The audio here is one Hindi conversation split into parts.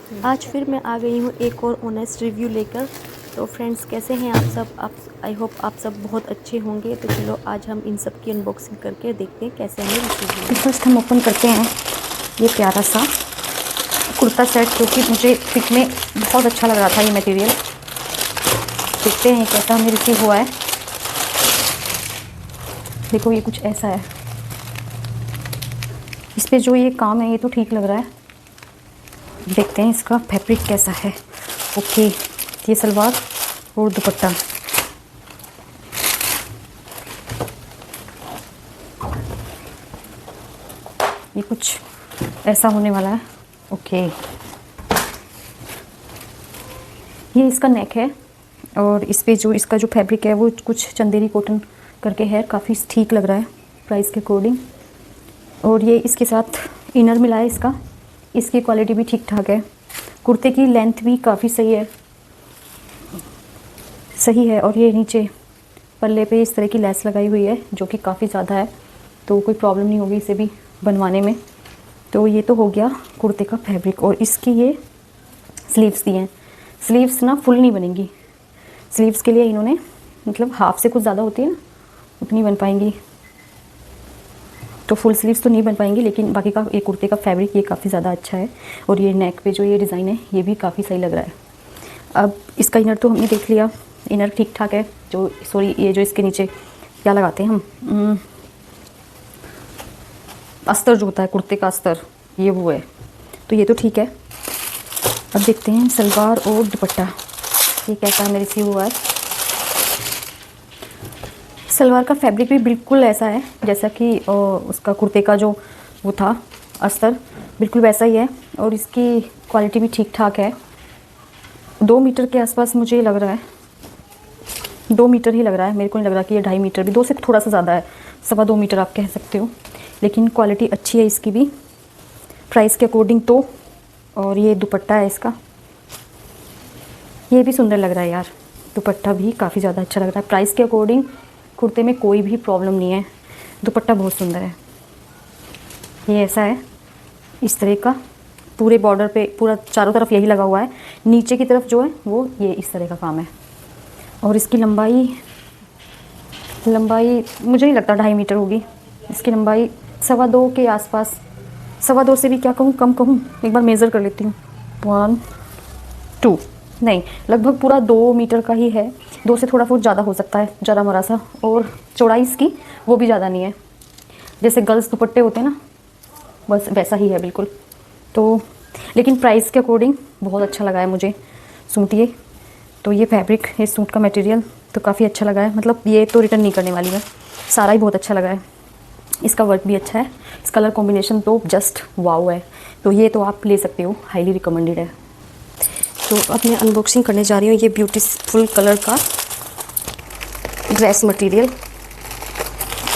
आज फिर मैं आ गई हूँ एक और ऑनेस्ट रिव्यू लेकर। तो फ्रेंड्स, कैसे हैं आप सब? आई होप आप सब बहुत अच्छे होंगे। तो चलो आज हम इन सब की अनबॉक्सिंग करके देखते हैं कैसे हमें रिसीव हुआ। तो फर्स्ट हम ओपन करते हैं ये प्यारा सा कुर्ता सेट, जो कि मुझे पिक में बहुत अच्छा लग रहा था। ये मटेरियल देखते हैं कैसा हमें रिसीव हुआ है। देखो ये कुछ ऐसा है। इस पे जो ये काम है ये तो ठीक लग रहा है। देखते हैं इसका फैब्रिक कैसा है। ओके, ये सलवार और दुपट्टा। ये कुछ ऐसा होने वाला है। ओके, ये इसका नेक है और इस पे जो इसका जो फैब्रिक है वो कुछ चंदेरी कॉटन करके है। काफ़ी ठीक लग रहा है प्राइस के अकॉर्डिंग। और ये इसके साथ इनर मिला है इसका। इसकी क्वालिटी भी ठीक ठाक है। कुर्ते की लेंथ भी काफ़ी सही है और ये नीचे पल्ले पे इस तरह की लेस लगाई हुई है जो कि काफ़ी ज़्यादा है, तो कोई प्रॉब्लम नहीं होगी इसे भी बनवाने में। तो ये तो हो गया कुर्ते का फैब्रिक। और इसकी ये स्लीव्स दी हैं। स्लीव्स ना फुल नहीं बनेंगी। स्लीव्स के लिए इन्होंने मतलब हाफ से कुछ ज़्यादा होती है ना, उतनी बन पाएंगी। तो फुल स्लीव्स तो नहीं बन पाएंगी, लेकिन बाकी का ये कुर्ते का फैब्रिक ये काफ़ी ज़्यादा अच्छा है। और ये नेक पे जो ये डिज़ाइन है ये भी काफ़ी सही लग रहा है। अब इसका इनर तो हमने देख लिया, इनर ठीक ठाक है। ये जो इसके नीचे क्या लगाते हैं हम, अस्तर जो होता है कुर्ते का अस्तर, ये वो है। तो ये तो ठीक है। अब देखते हैं सलवार और दुपट्टा ये कैसा हमें रिसीव हुआ है। सलवार का फैब्रिक भी बिल्कुल ऐसा है जैसा कि उसका कुर्ते का जो वो था अस्तर, बिल्कुल वैसा ही है। और इसकी क्वालिटी भी ठीक ठाक है। 2 मीटर के आसपास मुझे लग रहा है, 2 मीटर ही लग रहा है। मेरे को नहीं लग रहा कि ये 2.5 मीटर भी, 2 से थोड़ा सा ज़्यादा है, 2.25 मीटर आप कह सकते हो। लेकिन क्वालिटी अच्छी है इसकी भी प्राइस के अकॉर्डिंग तो। और ये दुपट्टा है इसका, ये भी सुंदर लग रहा है यार। दुपट्टा भी काफ़ी ज़्यादा अच्छा लग रहा है। प्राइस के अकॉर्डिंग कुर्ते में कोई भी प्रॉब्लम नहीं है। दुपट्टा बहुत सुंदर है। ये ऐसा है इस तरह का, पूरे बॉर्डर पे पूरा चारों तरफ यही लगा हुआ है। नीचे की तरफ जो है वो ये इस तरह का काम है। और इसकी लंबाई मुझे नहीं लगता 2.5 मीटर होगी। इसकी लंबाई 2.25 के आसपास, 2.25 से भी क्या कहूँ, कम कहूँ। एक बार मेज़र कर लेती हूँ। 1 2 नहीं, लगभग पूरा 2 मीटर का ही है। 2 से थोड़ा बहुत ज़्यादा हो सकता है, ज़रा मरा सा। और चौड़ाई इसकी वो भी ज़्यादा नहीं है, जैसे गर्ल्स दुपट्टे होते हैं ना, बस वैसा ही है बिल्कुल। तो लेकिन प्राइस के अकॉर्डिंग बहुत अच्छा लगा है मुझे सूट ये। तो ये फैब्रिक, ये सूट का मटेरियल तो काफ़ी अच्छा लगा है। मतलब ये तो रिटर्न नहीं करने वाली है, सारा ही बहुत अच्छा लगा है। इसका वर्क भी अच्छा है। इस कलर कॉम्बिनेशन तो जस्ट वाव है। तो ये तो आप ले सकते हो, हाईली रिकमेंडेड है। तो अब मैं अनबॉक्सिंग करने जा रही हूँ ये ब्यूटीफुल कलर का ड्रेस मटेरियल,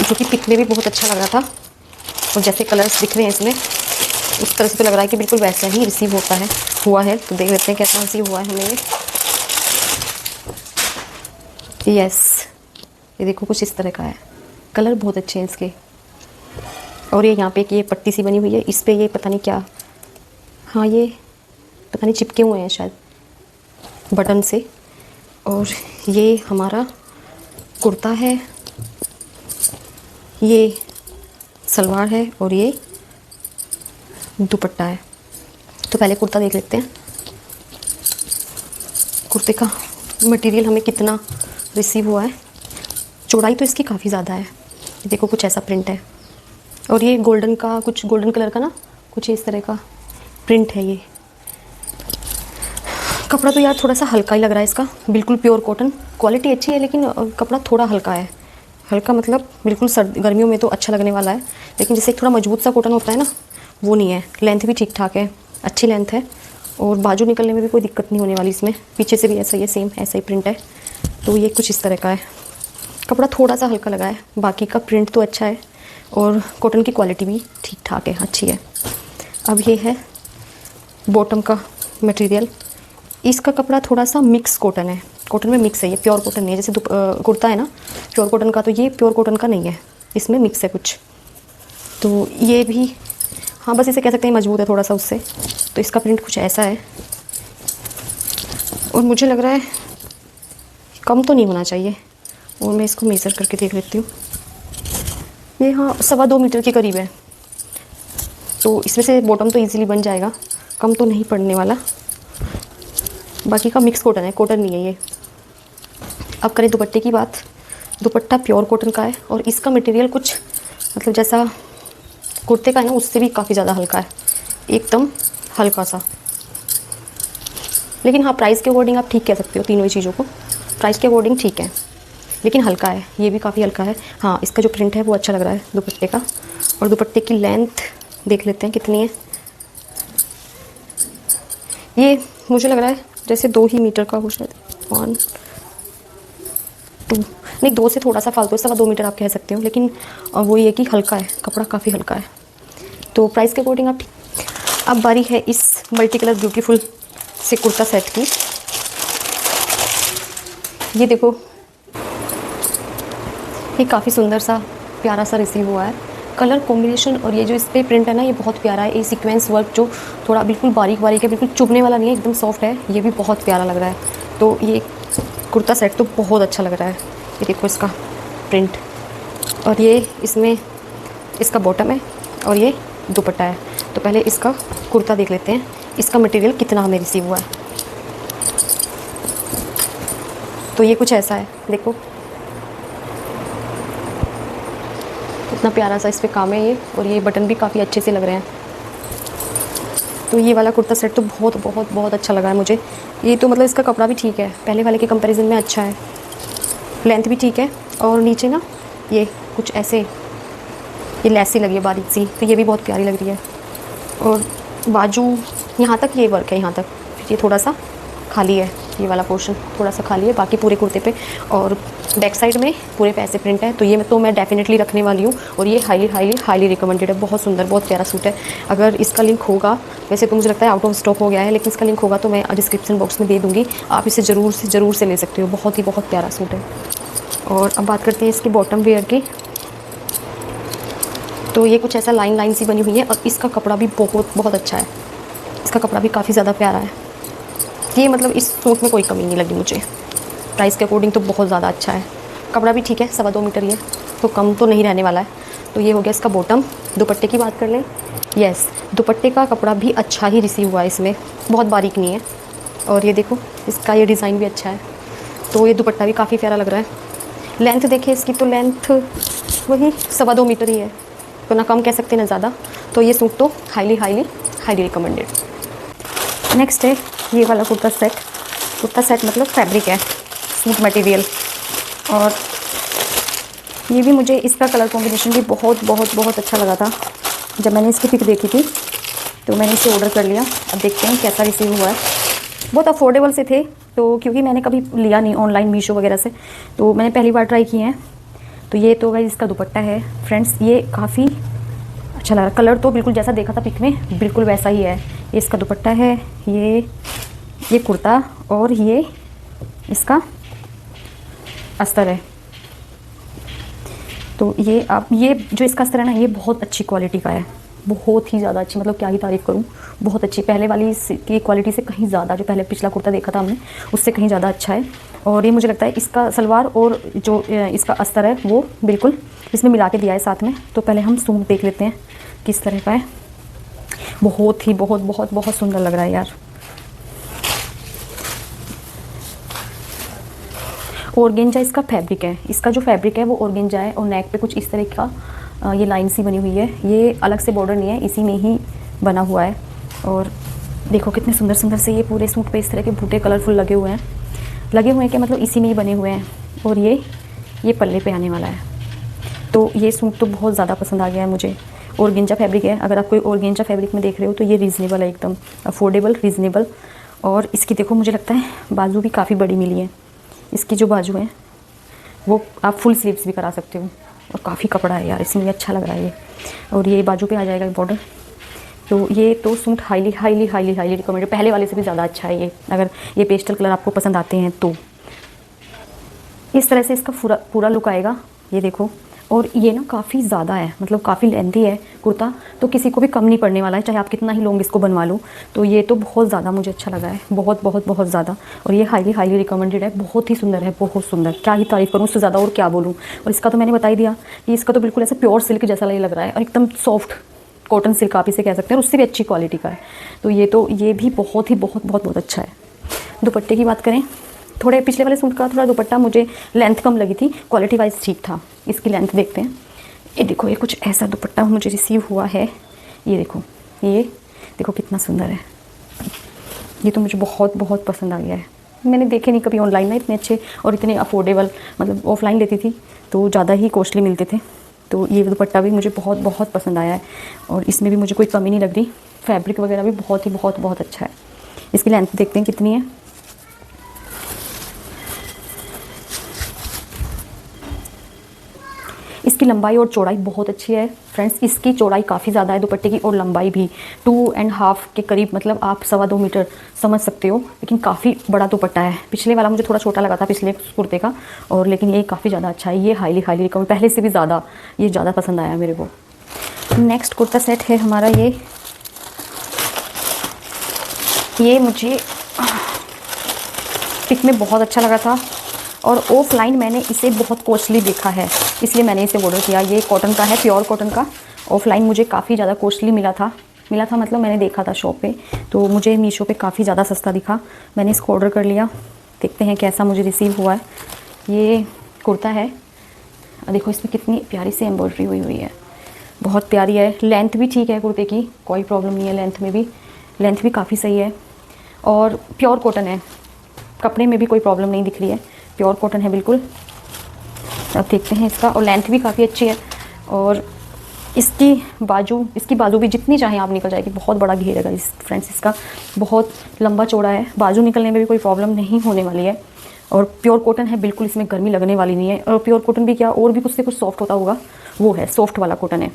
जो कि पिक में भी बहुत अच्छा लग रहा था। और जैसे कलर्स दिख रहे हैं इसमें, उस तरह से तो लग रहा है कि बिल्कुल वैसा ही रिसीव हुआ है। तो देख लेते हैं कैसा रिसीव हुआ है हमें ये। यस, ये देखो कुछ इस तरह का है। कलर बहुत अच्छे हैं इसके। और ये यहाँ पे एक ये पट्टी सी बनी हुई है, इस पे ये पता नहीं क्या, हाँ ये पता नहीं चिपके हुए हैं शायद बटन से। और ये हमारा कुर्ता है, ये सलवार है और ये दुपट्टा है। तो पहले कुर्ता देख लेते हैं, कुर्ते का मटेरियल हमें कितना रिसीव हुआ है। चौड़ाई तो इसकी काफ़ी ज़्यादा है। देखो कुछ ऐसा प्रिंट है। और ये गोल्डन कलर का ना, कुछ इस तरह का प्रिंट है। ये कपड़ा तो यार थोड़ा सा हल्का ही लग रहा है इसका, बिल्कुल प्योर कॉटन। क्वालिटी अच्छी है लेकिन कपड़ा थोड़ा हल्का है। हल्का मतलब बिल्कुल गर्मियों में तो अच्छा लगने वाला है, लेकिन जैसे थोड़ा मजबूत सा कॉटन होता है ना, वो नहीं है। लेंथ भी ठीक ठाक है, अच्छी लेंथ है। और बाजू निकलने में भी कोई दिक्कत नहीं होने वाली इसमें। पीछे से भी ऐसा ही है, सेम ऐसा ही प्रिंट है। तो ये कुछ इस तरह का है। कपड़ा थोड़ा सा हल्का लगा है, बाकी का प्रिंट तो अच्छा है। और कॉटन की क्वालिटी भी ठीक ठाक है, अच्छी है। अब ये है बॉटम का मटेरियल। इसका कपड़ा थोड़ा सा मिक्स कॉटन है, कॉटन में मिक्स है। ये प्योर कॉटन नहीं है, जैसे कुर्ता है ना प्योर कॉटन का, तो ये प्योर कॉटन का नहीं है, इसमें मिक्स है कुछ। तो ये भी हाँ, बस इसे कह सकते हैं मजबूत है थोड़ा सा उससे। तो इसका प्रिंट कुछ ऐसा है और मुझे लग रहा है कम तो नहीं होना चाहिए। और मैं इसको मेज़र करके देख लेती हूँ। ये हाँ 2.25 मीटर के करीब है, तो इसमें से बॉटम तो इजीली बन जाएगा, कम तो नहीं पड़ने वाला। बाकी का मिक्स कॉटन है, कॉटन नहीं है ये। अब करें दुपट्टे की बात। दुपट्टा प्योर कॉटन का है और इसका मटेरियल कुछ मतलब जैसा कुर्ते का है ना, उससे भी काफ़ी ज़्यादा हल्का है, एकदम हल्का सा। लेकिन हाँ प्राइस के अकॉर्डिंग आप ठीक कह सकते हो तीनों ही चीज़ों को, प्राइस के अकॉर्डिंग ठीक है, लेकिन हल्का है, ये भी काफ़ी हल्का है। हाँ इसका जो प्रिंट है वो अच्छा लग रहा है दुपट्टे का। और दुपट्टे की लेंथ देख लेते हैं कितनी है। ये मुझे लग रहा है जैसे 2 ही मीटर का हो, शायद 1 2 नहीं 2 से थोड़ा सा फालतू है, 2.25 मीटर आप कह सकते हो। लेकिन वो ये कि हल्का है, कपड़ा काफ़ी हल्का है, तो प्राइस के अकॉर्डिंग आप ठीक। अब बारी है इस मल्टी कलर ब्यूटीफुल से कुर्ता सेट की। ये देखो, ये काफ़ी सुंदर सा प्यारा सा रिसीव हुआ है। कलर कॉम्बिनेशन और ये जो इस पर प्रिंट है ना, ये बहुत प्यारा है। ये सीक्वेंस वर्क जो थोड़ा बिल्कुल बारीक बारीक है, बिल्कुल चुभने वाला नहीं है, एकदम सॉफ्ट है, ये भी बहुत प्यारा लग रहा है। तो ये कुर्ता सेट तो बहुत अच्छा लग रहा है। ये देखो इसका प्रिंट, और ये इसमें इसका बॉटम है और ये दुपट्टा है। तो पहले इसका कुर्ता देख लेते हैं, इसका मटेरियल कितना हमें रिसीव हुआ है। तो ये कुछ ऐसा है, देखो कितना प्यारा सा इस पे काम है ये, और ये बटन भी काफ़ी अच्छे से लग रहे हैं। तो ये वाला कुर्ता सेट तो बहुत बहुत बहुत अच्छा लगा है मुझे। ये तो मतलब इसका कपड़ा भी ठीक है, पहले वाले के कंपैरिजन में अच्छा है, लेंथ भी ठीक है। और नीचे ना ये कुछ ऐसे ये लैसी लगी है बारीक सी, तो ये भी बहुत प्यारी लग रही है। और बाजू यहाँ तक ये वर्क है, यहाँ तक, फिर ये थोड़ा सा खाली है, ये वाला पोर्शन थोड़ा सा खाली है, बाकी पूरे कुर्ते पे। और बैक साइड में पूरे पे ऐसे प्रिंट है, तो ये तो मैं डेफिनेटली रखने वाली हूँ। और ये हाईली हाईली हाईली रिकमेंडेड है, बहुत सुंदर बहुत प्यारा सूट है। अगर इसका लिंक होगा, वैसे तो मुझे लगता है आउट ऑफ स्टॉक हो गया है, लेकिन इसका लिंक होगा तो मैं डिस्क्रिप्शन बॉक्स में दे दूँगी, आप इसे ज़रूर से ले सकते हो। बहुत ही बहुत प्यारा सूट है। और अब बात करते हैं इसकी बॉटम वेयर की। तो ये कुछ ऐसा लाइन लाइन सी बनी हुई है, और इसका कपड़ा भी बहुत बहुत अच्छा है, इसका कपड़ा भी काफ़ी ज़्यादा प्यारा है। ये मतलब इस सूट में कोई कमी नहीं लगी मुझे, प्राइस के अकॉर्डिंग तो बहुत ज़्यादा अच्छा है। कपड़ा भी ठीक है, 2.25 मीटर ही है, तो कम तो नहीं रहने वाला है। तो ये हो गया इसका बॉटम। दुपट्टे की बात कर लें, यस दुपट्टे का कपड़ा भी अच्छा ही रिसीव हुआ है, इसमें बहुत बारीक नहीं है। और ये देखो इसका ये डिज़ाइन भी अच्छा है, तो ये दुपट्टा भी काफ़ी प्यारा लग रहा है। लेंथ देखिए इसकी, तो लेंथ वही 2.25 मीटर ही है, तो ना कम कह सकते ना ज़्यादा। तो ये सूट तो highly highly highly recommended. Next है ये वाला कुर्ता सेट। कुर्ता सेट मतलब फैब्रिक है, सूट मटेरियल। और ये भी मुझे इसका कलर कॉम्बिनेशन भी बहुत बहुत बहुत अच्छा लगा था। जब मैंने इसकी पिक देखी थी तो मैंने इसे ऑर्डर कर लिया। अब देखते हैं कैसा रिसीव हुआ है। बहुत अफोर्डेबल से थे, तो क्योंकि मैंने कभी लिया नहीं ऑनलाइन मीशो वगैरह से, तो मैंने पहली बार ट्राई किए हैं। तो ये तो गाइस इसका दुपट्टा है फ्रेंड्स, ये काफ़ी अच्छा लग रहा। कलर तो बिल्कुल जैसा देखा था पिक में बिल्कुल वैसा ही है। ये इसका दुपट्टा है, ये कुर्ता, और ये इसका अस्तर है। तो ये आप ये जो इसका अस्तर है ना, ये बहुत अच्छी क्वालिटी का है, बहुत ही ज़्यादा अच्छी, मतलब क्या ही तारीफ़ करूँ, बहुत अच्छी। पहले वाली की क्वालिटी से कहीं ज़्यादा, जो पहले पिछला कुर्ता देखा था हमने उससे कहीं ज़्यादा अच्छा है। और ये मुझे लगता है इसका सलवार और जो इसका अस्तर है वो बिल्कुल इसमें मिला के दिया है साथ में। तो पहले हम सूट देख लेते हैं किस तरह का है। बहुत ही बहुत बहुत बहुत सुंदर लग रहा है यार। ऑर्गेंजा इसका फैब्रिक है, इसका जो फैब्रिक है वो ऑर्गेंजा है, और नेक पे कुछ इस तरह का ये लाइन सी बनी हुई है। ये अलग से बॉर्डर नहीं है, इसी में ही बना हुआ है। और देखो कितने सुंदर सुंदर से ये पूरे सूट पे इस तरह के बूटे कलरफुल लगे हुए हैं कि मतलब इसी में ही बने हुए हैं। और ये पल्ले पे आने वाला है। तो ये सूट तो बहुत ज़्यादा पसंद आ गया है मुझे। ऑर्गेंजा फैब्रिक है, अगर आप कोई ऑर्गेंजा फैब्रिक में देख रहे हो तो ये रीज़नेबल है, एकदम अफोर्डेबल रीज़नेबल। और इसकी देखो मुझे लगता है बाजू भी काफ़ी बड़ी मिली है। इसकी जो बाजू है वो आप फुल स्लीव्स भी करा सकते हो, और काफ़ी कपड़ा है यार इसमें, अच्छा लग रहा है ये। और ये बाजू पे आ जाएगा बॉर्डर। तो ये तो suit highly highly highly highly recommended, पहले वाले से भी ज़्यादा अच्छा है ये। अगर ये पेस्टल कलर आपको पसंद आते हैं तो इस तरह से इसका पूरा लुक आएगा। ये देखो और ये ना काफ़ी ज़्यादा है, मतलब काफ़ी लेंथी है कुर्ता, तो किसी को भी कम नहीं पड़ने वाला है, चाहे आप कितना ही लॉन्ग इसको बनवा लो। तो ये तो बहुत ज़्यादा मुझे अच्छा लगा है, बहुत बहुत बहुत ज़्यादा। और ये हाईली हाईली रिकमेंडेड है, बहुत ही सुंदर है, बहुत सुंदर, क्या ही तारीफ़ करूँ उससे ज़्यादा और क्या बोलूँ। और इसका तो मैंने बता ही दिया कि इसका तो बिल्कुल ऐसा प्योर सिल्क जैसा लग रहा है और एकदम सॉफ्ट कॉटन सिल्क आप इसे कह सकते हैं, और उससे भी अच्छी क्वालिटी का है। तो ये भी बहुत ही बहुत बहुत बहुत अच्छा है। दुपट्टे की बात करें, थोड़े पिछले वाले सूट का थोड़ा दुपट्टा मुझे लेंथ कम लगी थी, क्वालिटी वाइज ठीक था। इसकी लेंथ देखते हैं। ये देखो, ये कुछ ऐसा दुपट्टा मुझे रिसीव हुआ है। ये देखो कितना सुंदर है। ये तो मुझे बहुत बहुत पसंद आ गया है। मैंने देखे नहीं कभी ऑनलाइन ना इतने अच्छे और इतने अफोर्डेबल, मतलब ऑफलाइन लेती थी तो ज़्यादा ही कॉस्टली मिलते थे। तो ये दुपट्टा भी मुझे बहुत बहुत पसंद आया है और इसमें भी मुझे कोई कमी नहीं लग रही। फैब्रिक वगैरह भी बहुत ही बहुत बहुत अच्छा है। इसकी लेंथ देखते हैं कितनी है। इसकी लंबाई और चौड़ाई बहुत अच्छी है फ्रेंड्स। इसकी चौड़ाई काफ़ी ज़्यादा है दुपट्टे की और लंबाई भी 2.5 के करीब, मतलब आप 2.25 मीटर समझ सकते हो। लेकिन काफ़ी बड़ा दुपट्टा है। पिछले वाला मुझे थोड़ा छोटा लगा था पिछले कुर्ते का, और लेकिन ये काफ़ी ज़्यादा अच्छा है। ये हाईली हाईली रिकमेंड, पहले से भी ज़्यादा ये ज़्यादा पसंद आया मेरे को। नेक्स्ट कुर्ता सेट है हमारा ये मुझे पिक में बहुत अच्छा लगा था और ऑफलाइन मैंने इसे बहुत कॉस्टली देखा है, इसलिए मैंने इसे ऑर्डर किया। ये कॉटन का है, प्योर कॉटन का। ऑफलाइन मुझे काफ़ी ज़्यादा कॉस्टली मिला था मतलब मैंने देखा था शॉप पे, तो मुझे मीशो पे काफ़ी ज़्यादा सस्ता दिखा। मैंने इसको ऑर्डर कर लिया। देखते हैं कैसा मुझे रिसीव हुआ है। ये कुर्ता है, देखो इसमें कितनी प्यारी सी एम्ब्रॉयडरी हुई है, बहुत प्यारी है। लेंथ भी ठीक है कुर्ते की, कोई प्रॉब्लम नहीं है लेंथ भी काफ़ी सही है। और प्योर कॉटन है, कपड़े में भी कोई प्रॉब्लम नहीं दिख रही है, प्योर कॉटन है बिल्कुल। अब देखते हैं इसका, और लेंथ भी काफ़ी अच्छी है। और इसकी बाजू भी जितनी चाहे आप निकल जाएगी। बहुत बड़ा घेरेगा इस फ्रेंड्स, इसका बहुत लंबा चौड़ा है। बाजू निकलने में भी कोई प्रॉब्लम नहीं होने वाली है। और प्योर कॉटन है बिल्कुल, इसमें गर्मी लगने वाली नहीं है। और प्योर कॉटन भी क्या, और भी कुछ से कुछ सॉफ्ट होता होगा, वो है सॉफ्ट वाला कॉटन है।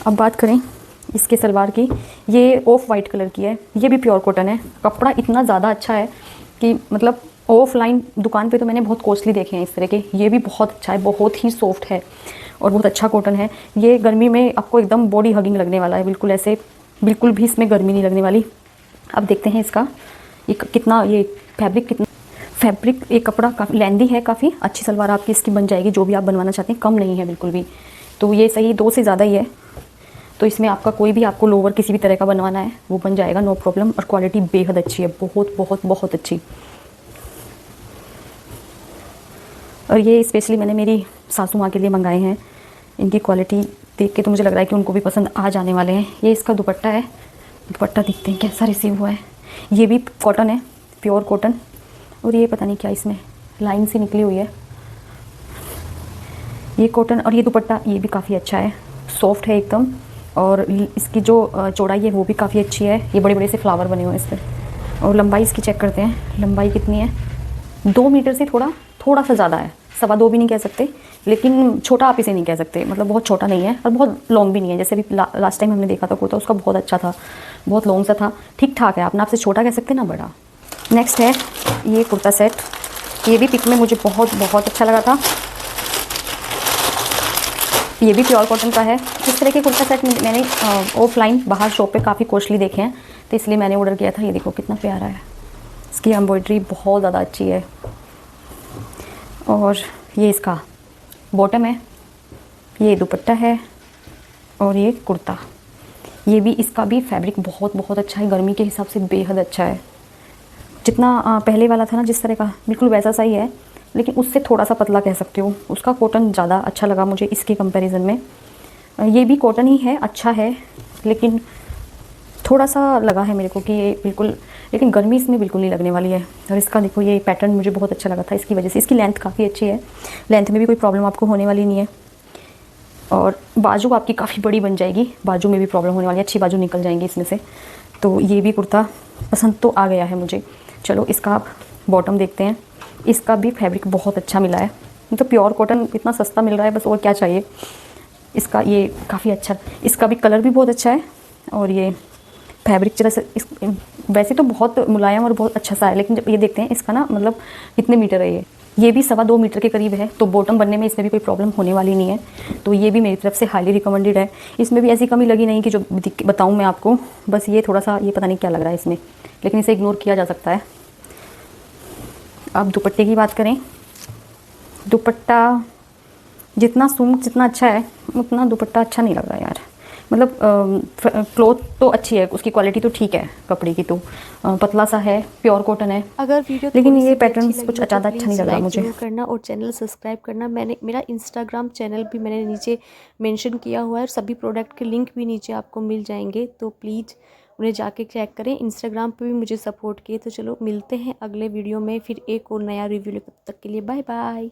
अब बात करें इसके सलवार की, ये ऑफ वाइट कलर की है। ये भी प्योर कॉटन है। कपड़ा इतना ज़्यादा अच्छा है कि मतलब ऑफलाइन दुकान पे तो मैंने बहुत कॉस्टली देखे हैं इस तरह के। ये भी बहुत अच्छा है, बहुत ही सॉफ्ट है और बहुत अच्छा कॉटन है। ये गर्मी में आपको एकदम बॉडी हगिंग लगने वाला है, बिल्कुल ऐसे, बिल्कुल भी इसमें गर्मी नहीं लगने वाली। अब देखते हैं इसका ये फैब्रिक ये कपड़ा काफ़ी लेंदी है, काफ़ी अच्छी सलवार आपकी इसकी बन जाएगी, जो भी आप बनवाना चाहते हैं। कम नहीं है बिल्कुल भी, तो ये सही 2 से ज़्यादा ही है। तो इसमें आपका कोई भी आपको लोवर किसी भी तरह का बनवाना है वो बन जाएगा, नो प्रॉब्लम। और क्वालिटी बेहद अच्छी है, बहुत बहुत बहुत अच्छी। और ये स्पेशली मैंने मेरी सासू माँ के लिए मंगाए हैं। इनकी क्वालिटी देख के तो मुझे लग रहा है कि उनको भी पसंद आ जाने वाले हैं। ये इसका दुपट्टा है, दुपट्टा देखते हैं कैसा रिसीव हुआ है। ये भी कॉटन है, प्योर कॉटन। और ये पता नहीं क्या इसमें लाइन सी निकली हुई है, ये कॉटन। और ये दुपट्टा ये भी काफ़ी अच्छा है, सॉफ्ट है एकदम। और इसकी जो चौड़ाई है वो भी काफ़ी अच्छी है। ये बड़े बड़े से फ्लावर बने हुए हैं इस पर। और लंबाई इसकी चेक करते हैं, लंबाई कितनी है। 2 मीटर से थोड़ा सा ज़्यादा है, 2.25 भी नहीं कह सकते, लेकिन छोटा आप इसे नहीं कह सकते, मतलब बहुत छोटा नहीं है और बहुत लॉन्ग भी नहीं है। जैसे अभी लास्ट टाइम हमने देखा था कुर्ता, उसका बहुत अच्छा था, बहुत लॉन्ग सा था, ठीक ठाक है। आप ना आपसे छोटा कह सकते ना बड़ा। नेक्स्ट है ये कुर्ता सेट, ये भी पिक में मुझे बहुत बहुत अच्छा लगा था। ये भी प्योर कॉटन का है। इस तरह के कुर्ता सेट मैंने ऑफलाइन बाहर शॉप पे काफ़ी कॉस्टली देखे हैं, तो इसलिए मैंने ऑर्डर किया था। ये देखो कितना प्यारा है, इसकी एम्ब्रॉयडरी बहुत ज़्यादा अच्छी है। और ये इसका बॉटम है, ये दुपट्टा है और ये कुर्ता। ये भी, इसका भी फैब्रिक बहुत बहुत अच्छा है, गर्मी के हिसाब से बेहद अच्छा है। जितना पहले वाला था ना जिस तरह का, बिल्कुल वैसा सा ही है, लेकिन उससे थोड़ा सा पतला कह सकते हो। उसका कॉटन ज़्यादा अच्छा लगा मुझे इसके कंपैरिजन में। ये भी कॉटन ही है, अच्छा है, लेकिन थोड़ा सा लगा है मेरे को कि ये बिल्कुल, लेकिन गर्मी इसमें बिल्कुल नहीं लगने वाली है। और इसका देखो ये पैटर्न मुझे बहुत अच्छा लगा था, इसकी वजह से। इसकी लेंथ काफ़ी अच्छी है, लेंथ में भी कोई प्रॉब्लम आपको होने वाली नहीं है। और बाजू आपकी काफ़ी बड़ी बन जाएगी, बाजू में भी प्रॉब्लम होने वाली है, अच्छी बाजू निकल जाएंगी इसमें से। तो ये भी कुर्ता पसंद तो आ गया है मुझे। चलो इसका आप बॉटम देखते हैं। इसका भी फैब्रिक बहुत अच्छा मिला है, तो प्योर कॉटन इतना सस्ता मिल रहा है, बस और क्या चाहिए। इसका ये काफ़ी अच्छा, इसका भी कलर भी बहुत अच्छा है। और ये फैब्रिक जरा से वैसे तो बहुत मुलायम और बहुत अच्छा सा है, लेकिन जब ये देखते हैं इसका ना, मतलब कितने मीटर है ये, ये भी 2.25 मीटर के करीब है, तो बॉटम बनने में इसमें भी कोई प्रॉब्लम होने वाली नहीं है। तो ये भी मेरी तरफ से हाईली रिकमेंडेड है। इसमें भी ऐसी कमी लगी नहीं कि जो बताऊँ मैं आपको, बस ये थोड़ा सा ये पता नहीं क्या लग रहा है इसमें, लेकिन इसे इग्नोर किया जा सकता है। अब दुपट्टे की बात करें, दुपट्टा जितना सूट जितना अच्छा है उतना दुपट्टा अच्छा नहीं लग रहा यार। मतलब क्लॉथ तो अच्छी है, उसकी क्वालिटी तो ठीक है, कपड़े की तो पतला सा है, प्योर कॉटन है, अगर वीडियो लेकिन थोड़ी ये सी भी पैटर्न अच्छी लगी कुछ हो तो ज़्यादा अच्छा नहीं प्लीज़ लग रहा लाइक मुझे। ज़रूर करना और चैनल सब्सक्राइब करना। मैंने मेरा इंस्टाग्राम चैनल भी मैंने नीचे मेंशन किया हुआ है और सभी प्रोडक्ट के लिंक भी नीचे आपको मिल जाएंगे, तो प्लीज़ उन्हें जाके चेक करें। इंस्टाग्राम पे भी मुझे सपोर्ट किए। तो चलो मिलते हैं अगले वीडियो में फिर एक और नया रिव्यू लेकर, तब तक के लिए बाय बाय।